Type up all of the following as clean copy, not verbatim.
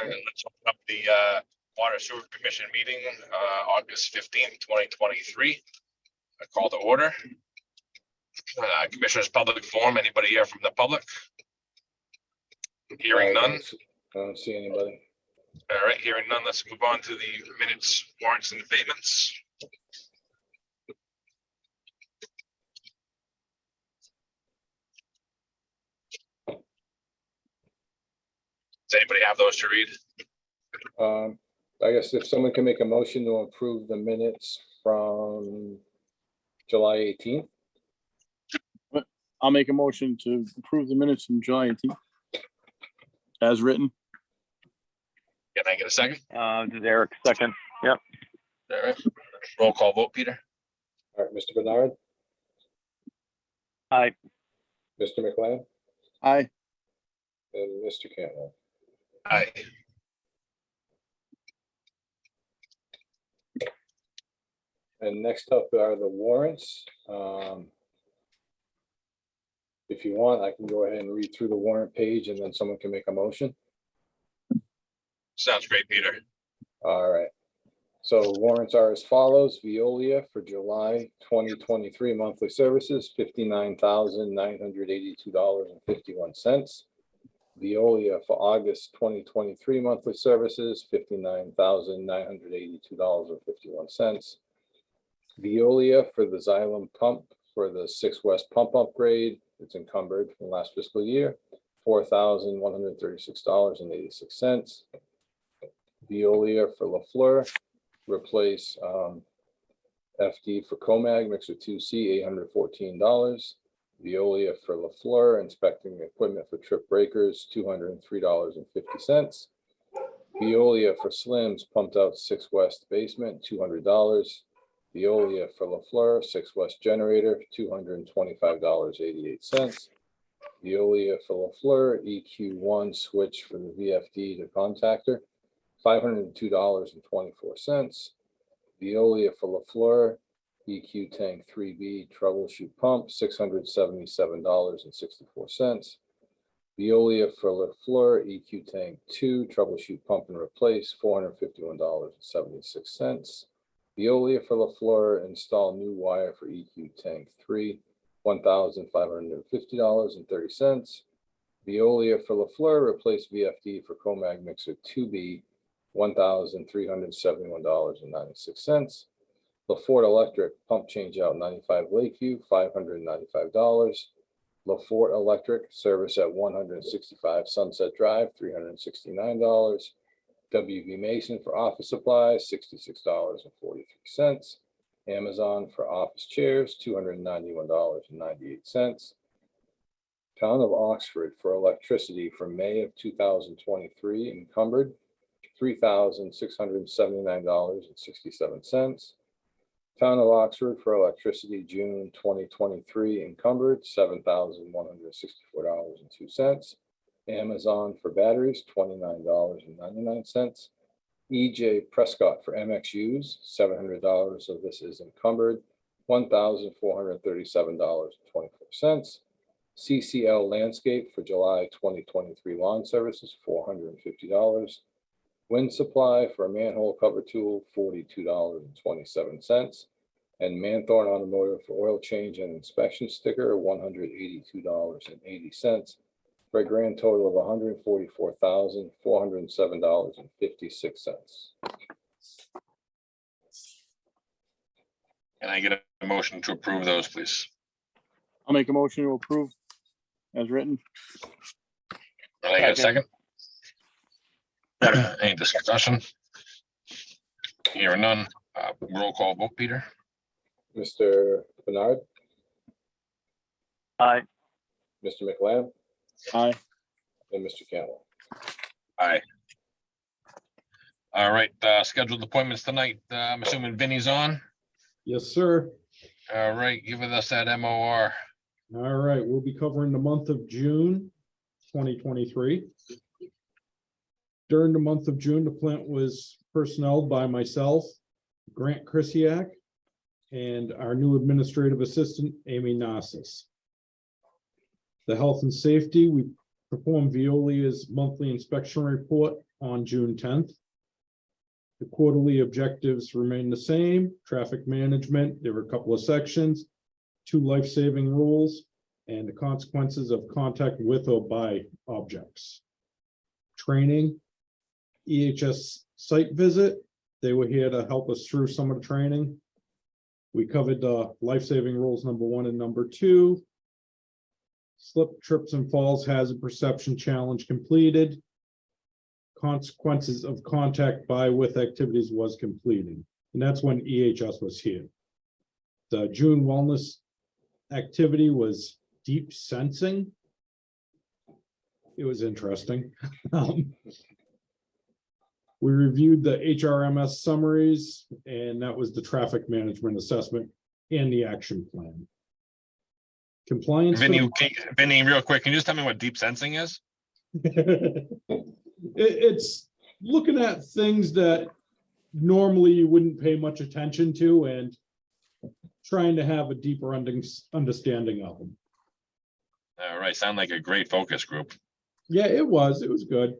Let's open up the Water Sewer Commission meeting, August 15th, 2023. I call to order. Commissioners Public Forum, anybody here from the public? Hearing none. I don't see anybody. All right, hearing none, let's move on to the minutes, warrants, and abatements. Does anybody have those to read? I guess if someone can make a motion to approve the minutes from July 18th. I'll make a motion to approve the minutes from July 18th as written. Can I get a second? This is Eric, second. Yep. All right, roll call vote, Peter. All right, Mr. Bernard, Aye. Mr. McLean, Aye. and Mr. Cantwell. Aye. And next up are the warrants. If you want, I can go ahead and read through the warrant page and then someone can make a motion. Sounds great, Peter. All right. So warrants are as follows. Veolia for July 2023 monthly services, $59,982.51. Veolia for August 2023 monthly services, $59,982.51. Veolia for the Xylem pump for the 6 West pump upgrade. It's encumbered from last fiscal year, $4,136.86. Veolia for LaFleur, replace FD for Comag mixer 2C, $814. Veolia for LaFleur, inspecting equipment for trip breakers, $203.50. Veolia for Slims, pumped out 6 West basement, $200. Veolia for LaFleur, 6 West generator, $225.88. Veolia for LaFleur, EQ1 switch for the VFD to contactor, $502.24. Veolia for LaFleur, EQ tank 3B troubleshoot pump, $677.64. Veolia for LaFleur, EQ tank 2 troubleshoot pump and replace, $451.76. Veolia for LaFleur, install new wire for EQ tank 3, $1,550.30. Veolia for LaFleur, replace VFD for Comag mixer 2B, $1,371.96. LaFord Electric pump change out 95 Lakeview, $595. LaFord Electric service at 165 Sunset Drive, $369. WV Mason for office supplies, $66.43. Amazon for office chairs, $291.98. Town of Oxford for electricity for May of 2023 encumbered, $3,679.67. Town of Oxford for electricity June 2023 encumbered, $7,164.02. Amazon for batteries, $29.99. EJ Prescott for MXUs, $700 of this is encumbered, $1,437.24. CCL Landscape for July 2023 lawn services, $450. Wind Supply for a manhole cover tool, $42.27. And Manthorn Automotive for oil change and inspection sticker, $182.80. For a grand total of $144,407.56. Can I get a motion to approve those, please? I'll make a motion to approve as written. Can I get a second? Any discussion? Hearing none, roll call vote, Peter. Mr. Bernard, Aye. Mr. McLean, Aye. and Mr. Cantwell. Aye. All right, scheduled appointments tonight. I'm assuming Vinnie's on. Yes, sir. All right, giving us that MOR. All right, we'll be covering the month of June 2023. During the month of June, the plant was personneled by myself, Grant Krisiak, and our new administrative assistant, Amy Nassis. The health and safety, we performed Veolia's monthly inspection report on June 10th. The quarterly objectives remain the same. Traffic management, there were a couple of sections, 2 life-saving rules, and the consequences of contact with or by objects. Training, EHS site visit. They were here to help us through some of the training. We covered the life-saving rules number 1 and number 2. Slip, trips, and falls hazard perception challenge completed. Consequences of contact by with activities was completed. And that's when EHS was here. The June wellness activity was deep sensing. It was interesting. We reviewed the HRMS summaries, and that was the traffic management assessment and the action plan. Compliance. Vinny, real quick, can you just tell me what deep sensing is? It's looking at things that normally you wouldn't pay much attention to and trying to have a deeper understanding of them. All right, sound like a great focus group. Yeah, it was good.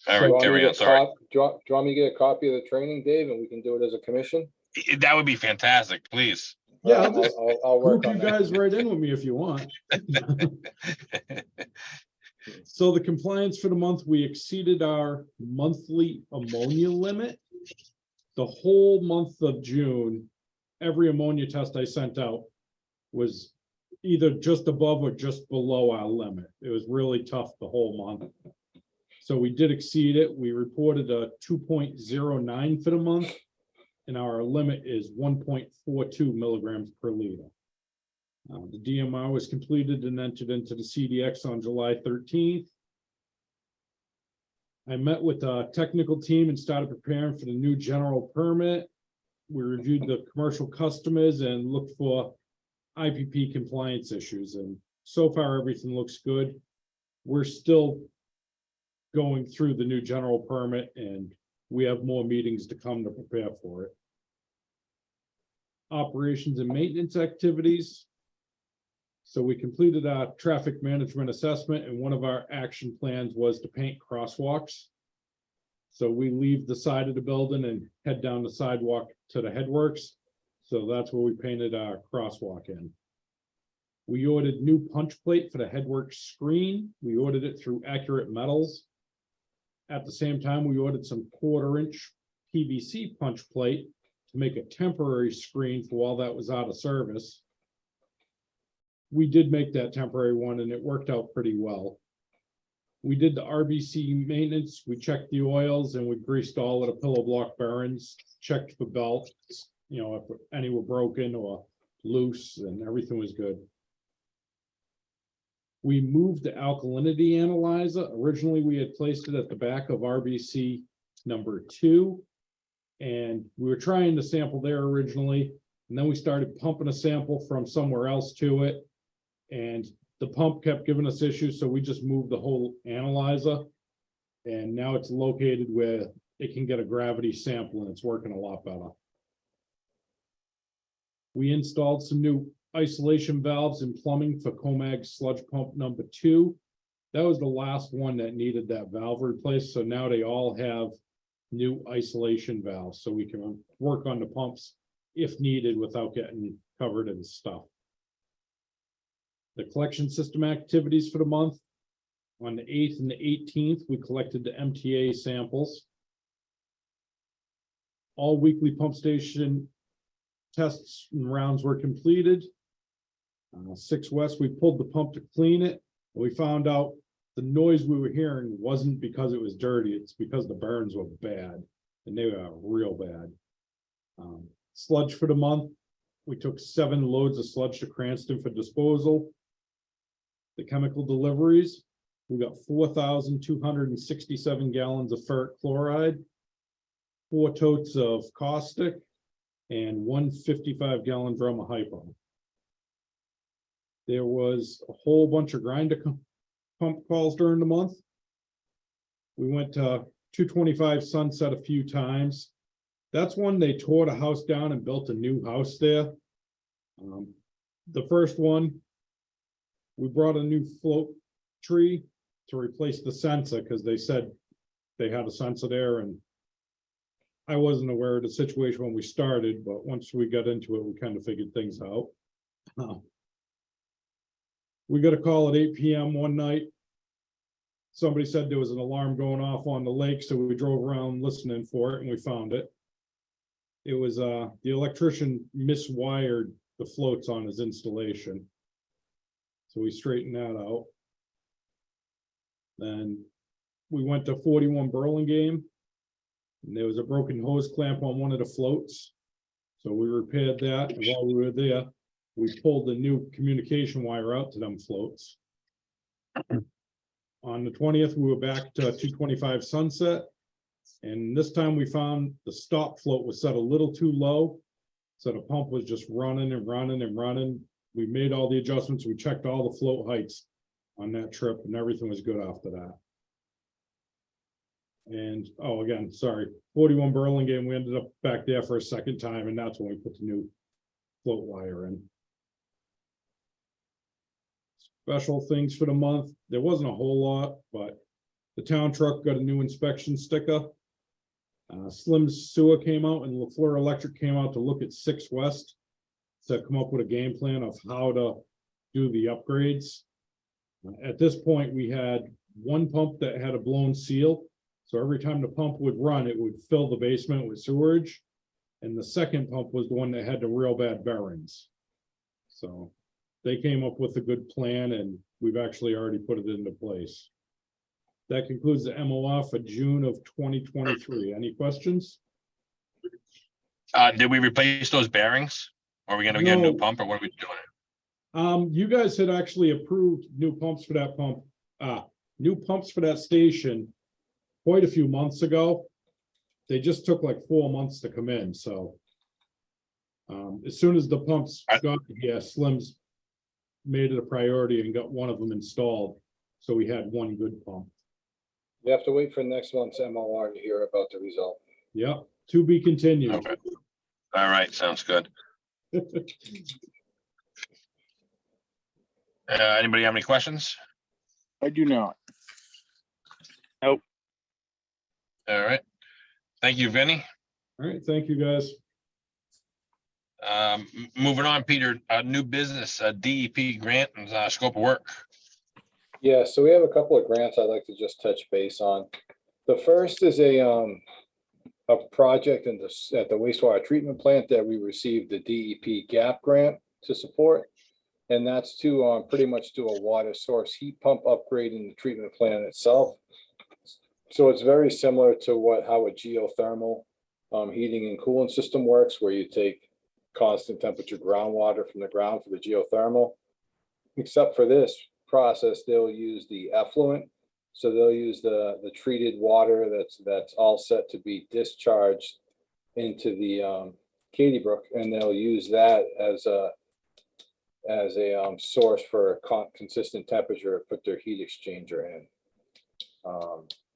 All So right, want me carry to on, sorry. do you want me to get a copy of the training, Dave, and we can do it as a commission? That would be fantastic, please. Yeah, I'll just I'll work group you on that. guys right in with me if you want. So the compliance for the month, we exceeded our monthly ammonia limit. The whole month of June, every ammonia test I sent out was either just above or just below our limit. It was really tough the whole month. So we did exceed it. We reported a 2.09 for the month, and our limit is 1.42 milligrams per liter. The DMR was completed and entered into the CDX on July 13th. I met with the technical team and started preparing for the new general permit. We reviewed the commercial customers and looked for IPP compliance issues, and so far everything looks good. We're still going through the new general permit, and we have more meetings to come to prepare for it. Operations and maintenance activities. So we completed our traffic management assessment, and one of our action plans was to paint crosswalks. So we leave the side of the building and head down the sidewalk to the headworks. So that's where we painted our crosswalk in. We ordered new punch plate for the headwork screen. We ordered it through Accurate Metals. At the same time, we ordered some 1/4-inch PVC punch plate to make a temporary screen for while that was out of service. We did make that temporary one, and it worked out pretty well. We did the RBC maintenance. We checked the oils, and we greased all of the pillow block bearings, checked the belts, if any were broken or loose, and everything was good. We moved the alkalinity analyzer. Originally, we had placed it at the back of RBC number 2. And we were trying to sample there originally. And then we started pumping a sample from somewhere else to it. And the pump kept giving us issues, so we just moved the whole analyzer. And now it's located where it can get a gravity sample, and it's working a lot better. We installed some new isolation valves and plumbing for Comag sludge pump number 2. That was the last one that needed that valve replaced. So now they all have new isolation valves, so we can work on the pumps if needed without getting covered in stuff. The collection system activities for the month. On the 8th and the 18th, we collected the MTA samples. All weekly pump station tests and rounds were completed. 6 West, we pulled the pump to clean it. And we found out the noise we were hearing wasn't because it was dirty. It's because the burns were bad, and they were real bad. Sludge for the month. We took 7 loads of sludge to Cranston for disposal. The chemical deliveries. We got 4,267 gallons of ferric chloride, 4 totes of caustic, and 1 55-gallon drum of hypo. There was a whole bunch of grinder pump calls during the month. We went to 225 Sunset a few times. That's when they tore the house down and built a new house there. The first one, we brought a new float tree to replace the sensor, because they said they had a sensor there, and I wasn't aware of the situation when we started, but once we got into it, we kind of figured things out. We got a call at 8 PM one night. Somebody said there was an alarm going off on the lake, so we drove around listening for it, and we found it. It was, the electrician miswired the floats on his installation. So we straightened that out. Then we went to 41 Burlingame. And there was a broken hose clamp on one of the floats. So we repaired that, and while we were there, we pulled the new communication wire out to them floats. On the 20th, we were back to 225 Sunset. And this time we found the stop float was set a little too low. So the pump was just running and running and running. We made all the adjustments. We checked all the float heights on that trip, and everything was good after that. And, oh, again, sorry, 41 Burlingame, we ended up back there for a second time, and that's when we put the new float wire in. Special things for the month. There wasn't a whole lot, but the town truck got a new inspection sticker. Slim's Sewer came out, and LaFleur Electric came out to look at 6 West to come up with a game plan of how to do the upgrades. At this point, we had one pump that had a blown seal. So every time the pump would run, it would fill the basement with sewage. And the second pump was the one that had the real bad bearings. So they came up with a good plan, and we've actually already put it into place. That concludes the MOR for June of 2023. Any questions? Did we replace those bearings? Are we gonna get a new No. pump, or what are we doing? You guys had actually approved new pumps for that pump, new pumps for that station quite a few months ago. They just took like 4 months to come in, so. As soon as the pumps got here, Slim's made it a priority and got one of them installed. So we had one good pump. You have to wait for next month's MOR to hear about the result. Yep, to be continued. Okay. All right, sounds good. Anybody have any questions? I do not. All right. Thank you, Vinnie. All right, thank you, guys. Moving on, Peter, new business, DEP grant and scope of work. Yeah, so we have a couple of grants I'd like to just touch base on. The first is a project at the wastewater treatment plant that we received the DEP GAP grant to support. And that's to pretty much do a water source heat pump upgrade in the treatment plant itself. So it's very similar to how a geothermal heating and cooling system works, where you take constant temperature groundwater from the ground for the geothermal. Except for this process, they'll use the effluent. So they'll use the treated water that's all set to be discharged into the Katy Brook, and they'll use that as a source for consistent temperature to put their heat exchanger in.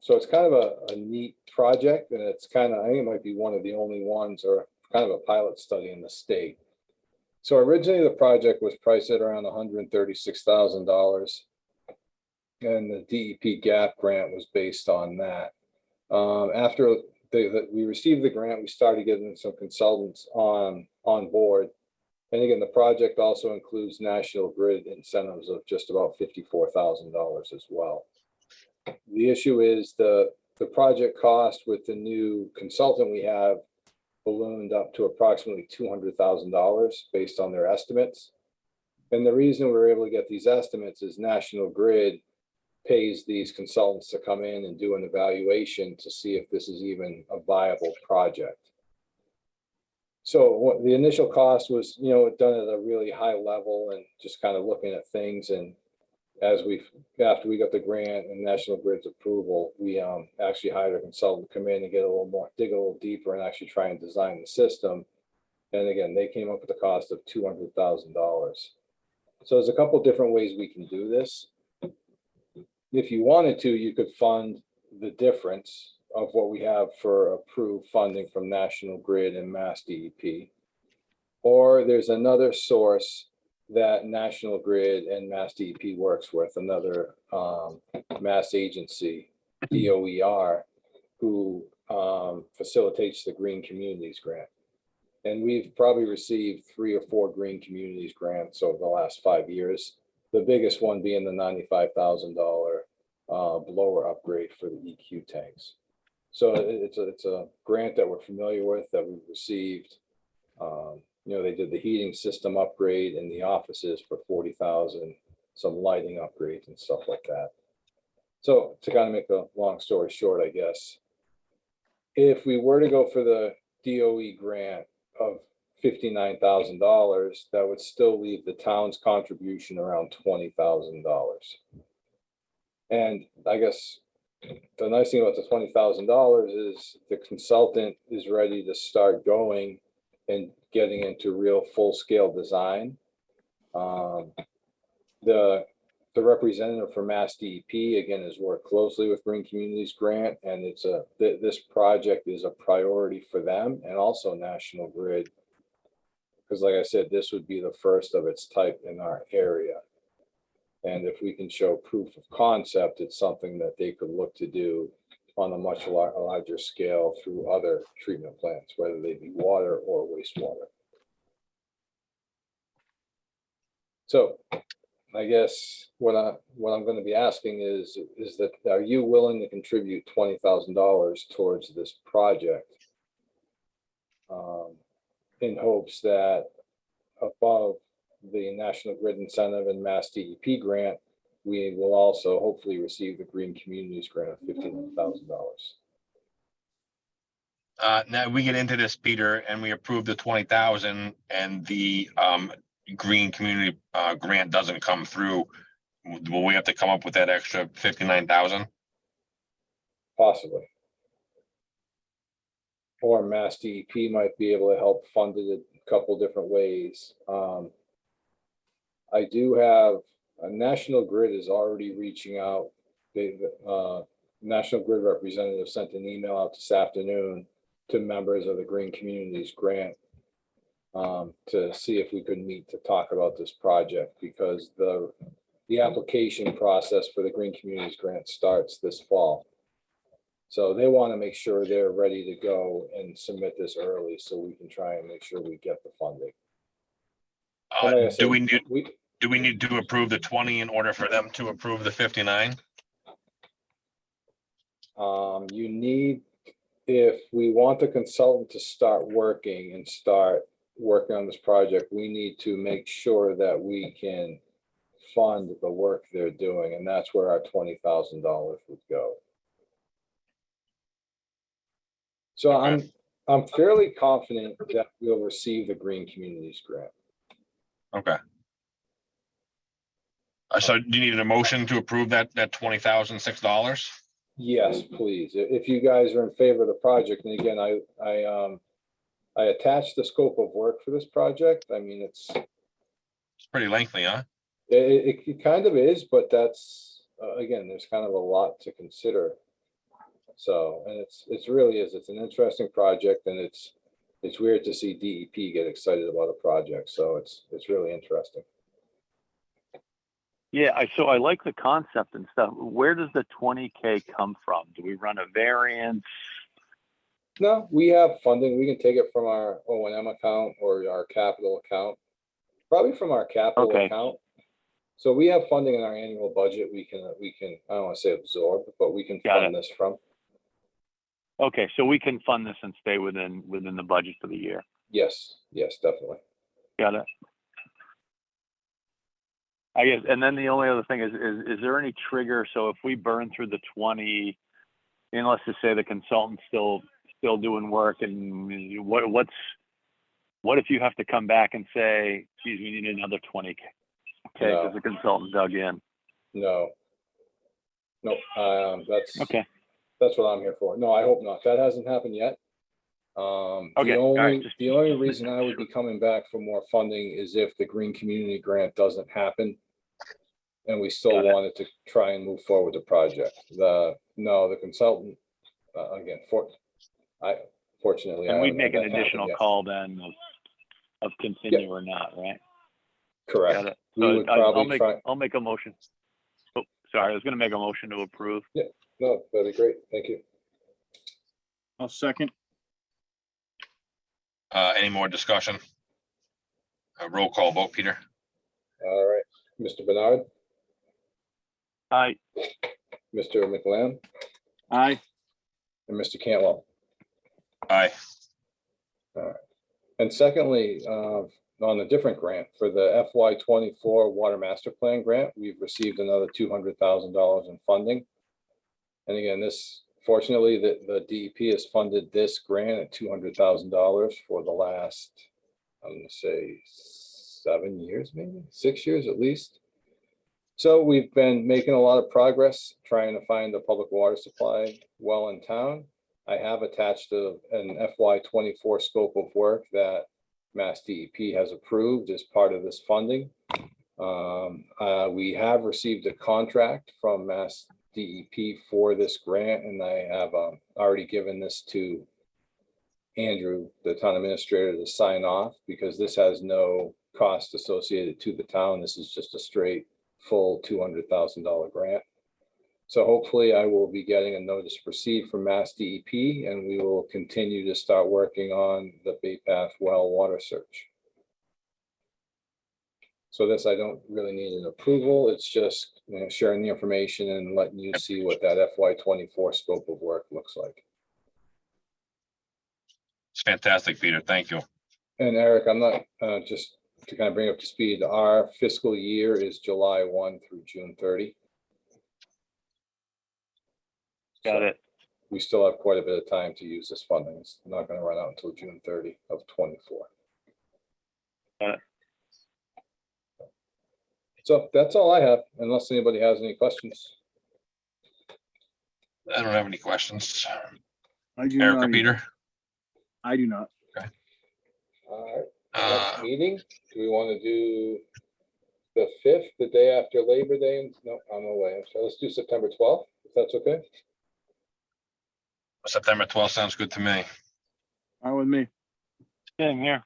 So it's kind of a neat project, and it's I think it might be one of the only ones, or kind of a pilot study in the state. So originally the project was priced at around $136,000. And the DEP GAP grant was based on that. After we received the grant, we started getting some consultants on board. And again, the project also includes National Grid incentives of just about $54,000 as well. The issue is the project cost with the new consultant we have ballooned up to approximately $200,000 based on their estimates. And the reason we were able to get these estimates is National Grid pays these consultants to come in and do an evaluation to see if this is even a viable project. So what the initial cost was, done at a really high level and just kind of looking at things. And after we got the grant and National Grid's approval, we actually hired a consultant to come in and dig a little deeper and actually try and design the system. And again, they came up with a cost of $200,000. So there's a couple different ways we can do this. If you wanted to, you could fund the difference of what we have for approved funding from National Grid and Mass DEP. Or there's another source that National Grid and Mass DEP works with, another mass agency, DOER, who facilitates the Green Communities Grant. And we've probably received 3 or 4 Green Communities grants over the last 5 years. The biggest one being the $95,000 blower upgrade for the EQ tanks. So it's a grant that we're familiar with, that we've received. They did the heating system upgrade in the offices for 40,000, some lighting upgrades and stuff like that. So to kind of make a long story short, I guess, if we were to go for the DOE grant of $59,000, that would still leave the town's contribution around $20,000. And I guess the nice thing about the $20,000 is the consultant is ready to start going and getting into real full-scale design. The representative for Mass DEP, again, has worked closely with Green Communities Grant, and this project is a priority for them and also National Grid. Because like I said, this would be the first of its type in our area. And if we can show proof of concept, it's something that they could look to do on a much larger scale through other treatment plants, whether they be water or wastewater. So I guess what I'm going to be asking is that, are you willing to contribute $20,000 towards this project? In hopes that above the National Grid incentive and Mass DEP grant, we will also hopefully receive the Green Communities grant of $59,000. Now we get into this, Peter, and we approve the 20,000 and the Green Community grant doesn't come through. Will we have to come up with that extra 59,000? Possibly. Or Mass DEP might be able to help fund it a couple different ways. I do have a National Grid is already reaching out. The National Grid representative sent an email out this afternoon to members of the Green Communities Grant to see if we could meet to talk about this project, because the application process for the Green Communities Grant starts this fall. So they want to make sure they're ready to go and submit this early so we can try and make sure we get the funding. And like I said, Do we need to approve the 20 in order for them to approve the 59? You need, if we want the consultant to start working on this project, we need to make sure that we can fund the work they're doing, and that's where our $20,000 would go. So Okay. I'm fairly confident that we'll receive the Green Communities grant. Okay. So do you need a motion to approve that $20,006? Yes, please. If you guys are in favor of the project, and again, I attached the scope of work for this project. I mean, it's pretty lengthy, huh? it kind of is, but that's again, there's kind of a lot to consider. So, and it's really is, it's an interesting project, and it's weird to see DEP get excited about a project. So it's really interesting. Yeah, so I like the concept and stuff. Where does the 20K come from? Do we run a variance? No, we have funding. We can take it from our O&M account or our capital account, probably from our capital Okay. account. So we have funding in our annual budget. We can, I don't want to say absorb, but we can Got fund this from. Okay, so we can fund this and stay within the budget for the year. Yes, definitely. Got it. I guess, and then the only other thing is there any trigger? So if we burn through the 20, and let's just say the consultant's still doing work, and what if you have to come back and say, geez, we need another 20K? Okay, No. because the consultant dug in. No, that's Okay. That's what I'm here for. No, I hope not. That hasn't happened yet. Okay, The all right, only reason I would be coming back for more funding is if the Green Community Grant doesn't happen, and we still Got it. wanted to try and move forward the project. The consultant, again, fortunately. I And we'd haven't had make an that happen additional yet. call then of continue or not, right? Correct. Got it. We So would I'll probably try, I'll make a motion. Oh, sorry, I was gonna make a motion to approve. no, that'd be great. Thank you. I'll second. Any more discussion? Roll call vote, Peter. All right, Mr. Bernard, Aye, Mr. McLean, Aye. and Mr. Cantwell. Aye. And secondly, on a different grant, for the FY 24 Water Master Plan grant, we've received another $200,000 in funding. And again, this, fortunately, the DEP has funded this grant at $200,000 for the last, I'm gonna say 7 years, maybe 6 years at least. So we've been making a lot of progress trying to find a public water supply well in town. I have attached an FY 24 scope of work that Mass DEP has approved as part of this funding. We have received a contract from Mass DEP for this grant, and I have already given this to Andrew, the town administrator, to sign off, because this has no cost associated to the town. This is just a straight full $200,000 grant. So hopefully I will be getting a notice to proceed from Mass DEP, and we will continue to start working on the Bay Path well water search. So this, I don't really need an approval. It's just, you know, sharing the information and letting you see what that FY 24 scope of work looks like. It's fantastic, Peter. Thank you. And Eric, I'm not, just to kind of bring up to speed, our fiscal year is July 1 through June 30. got So it. we still have quite a bit of time to use this funding. It's not going to run out until June 30 of 24. Got it. So that's all I have, unless anybody has any questions. I don't have any questions. I do Eric or not. Peter? I do not. All right, Uh, next meeting, do we want to do the 5th, the day after Labor Day? No, I'm away. So let's do September 12th, if that's okay. September 12th sounds good to me. Fine with me. Same here.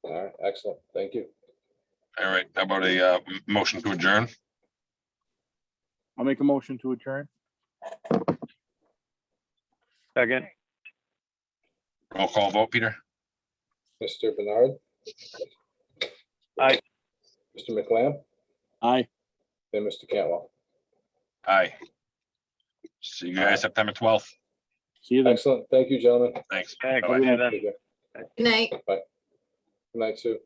All right, excellent. Thank you. All right, how about a motion to adjourn? I'll make a motion to adjourn. Second, Roll call vote, Peter? Mr. Bernard? Aye. Mr. McLean? Aye. And Mr. Cantwell. Aye. See you guys September 12th. See you then. Excellent. Thank you, gentlemen. Thanks. thanks. Bye-bye. See you then. Take care. Good night. Good night, Sue.